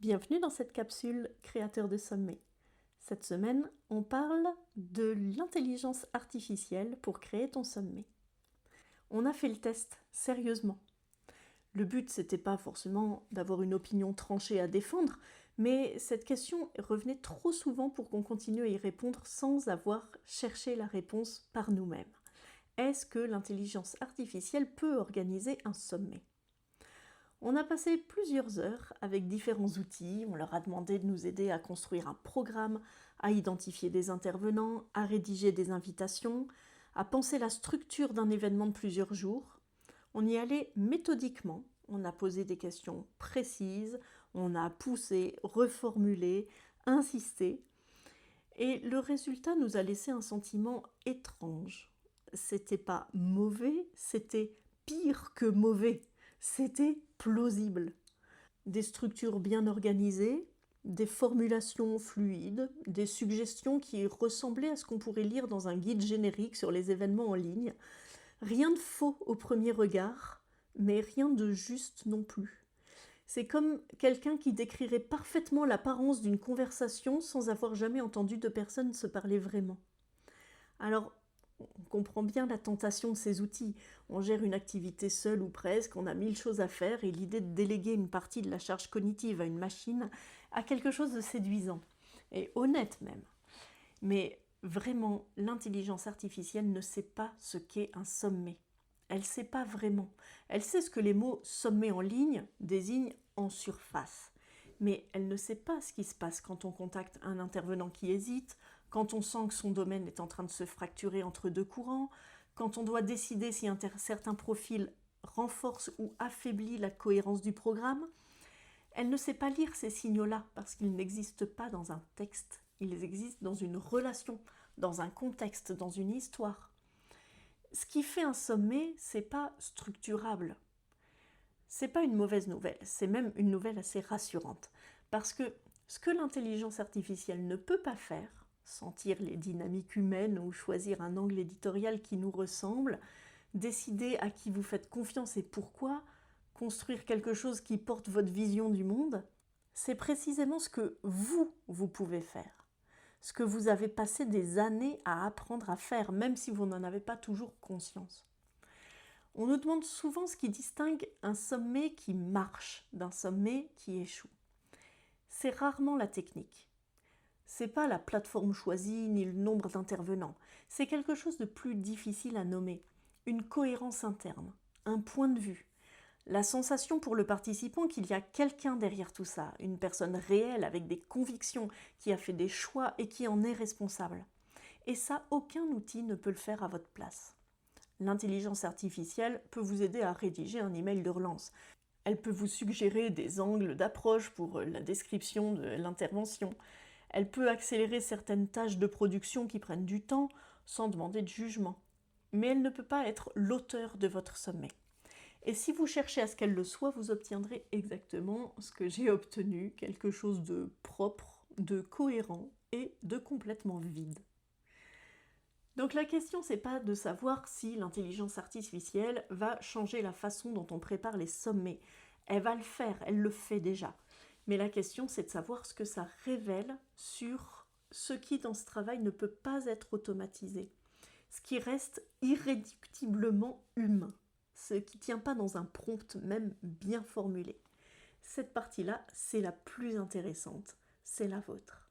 Bienvenue dans cette capsule Créateur de sommet. Cette semaine, on parle de l'intelligence artificielle pour créer ton sommet. On a fait le test, sérieusement. Le but, c'était pas forcément d'avoir une opinion tranchée à défendre, mais cette question revenait trop souvent pour qu'on continue à y répondre sans avoir cherché la réponse par nous-mêmes. Est-ce que l'intelligence artificielle peut organiser un sommet ? On a passé plusieurs heures avec différents outils, on leur a demandé de nous aider à construire un programme, à identifier des intervenants, à rédiger des invitations, à penser la structure d'un événement de plusieurs jours. On y allait méthodiquement, on a posé des questions précises, on a poussé, reformulé, insisté, et le résultat nous a laissé un sentiment étrange. C'était pas mauvais, c'était pire que mauvais. C'était plausible. Des structures bien organisées, des formulations fluides, des suggestions qui ressemblaient à ce qu'on pourrait lire dans un guide générique sur les événements en ligne. Rien de faux au premier regard, mais rien de juste non plus. C'est comme quelqu'un qui décrirait parfaitement l'apparence d'une conversation sans avoir jamais entendu deux personnes se parler vraiment. Alors, on comprend bien la tentation de ces outils. On gère une activité seule ou presque, on a 1000 choses à faire et l'idée de déléguer une partie de la charge cognitive à une machine a quelque chose de séduisant, et honnête même. Mais vraiment, l'intelligence artificielle ne sait pas ce qu'est un sommet. Elle ne sait pas vraiment. Elle sait ce que les mots « sommet en ligne » désignent en surface. Mais elle ne sait pas ce qui se passe quand on contacte un intervenant qui hésite, quand on sent que son domaine est en train de se fracturer entre deux courants, quand on doit décider si un certain profil renforce ou affaiblit la cohérence du programme. Elle ne sait pas lire ces signaux-là parce qu'ils n'existent pas dans un texte, ils existent dans une relation, dans un contexte, dans une histoire. Ce qui fait un sommet, c'est pas structurable. C'est pas une mauvaise nouvelle, c'est même une nouvelle assez rassurante. Parce que ce que l'intelligence artificielle ne peut pas faire, sentir les dynamiques humaines ou choisir un angle éditorial qui nous ressemble, décider à qui vous faites confiance et pourquoi, construire quelque chose qui porte votre vision du monde, c'est précisément ce que vous pouvez faire. Ce que vous avez passé des années à apprendre à faire, même si vous n'en avez pas toujours conscience. On nous demande souvent ce qui distingue un sommet qui marche d'un sommet qui échoue. C'est rarement la technique. C'est pas la plateforme choisie ni le nombre d'intervenants. C'est quelque chose de plus difficile à nommer. Une cohérence interne, un point de vue. La sensation pour le participant qu'il y a quelqu'un derrière tout ça, une personne réelle avec des convictions, qui a fait des choix et qui en est responsable. Et ça, aucun outil ne peut le faire à votre place. L'intelligence artificielle peut vous aider à rédiger un email de relance. Elle peut vous suggérer des angles d'approche pour la description de l'intervention. Elle peut accélérer certaines tâches de production qui prennent du temps sans demander de jugement. Mais elle ne peut pas être l'auteur de votre sommet. Et si vous cherchez à ce qu'elle le soit, vous obtiendrez exactement ce que j'ai obtenu, quelque chose de propre, de cohérent et de complètement vide. Donc la question, c'est pas de savoir si l'intelligence artificielle va changer la façon dont on prépare les sommets. Elle va le faire, elle le fait déjà. Mais la question, c'est de savoir ce que ça révèle sur ce qui, dans ce travail, ne peut pas être automatisé. Ce qui reste irréductiblement humain. Ce qui ne tient pas dans un prompt, même bien formulé. Cette partie-là, c'est la plus intéressante. C'est la vôtre.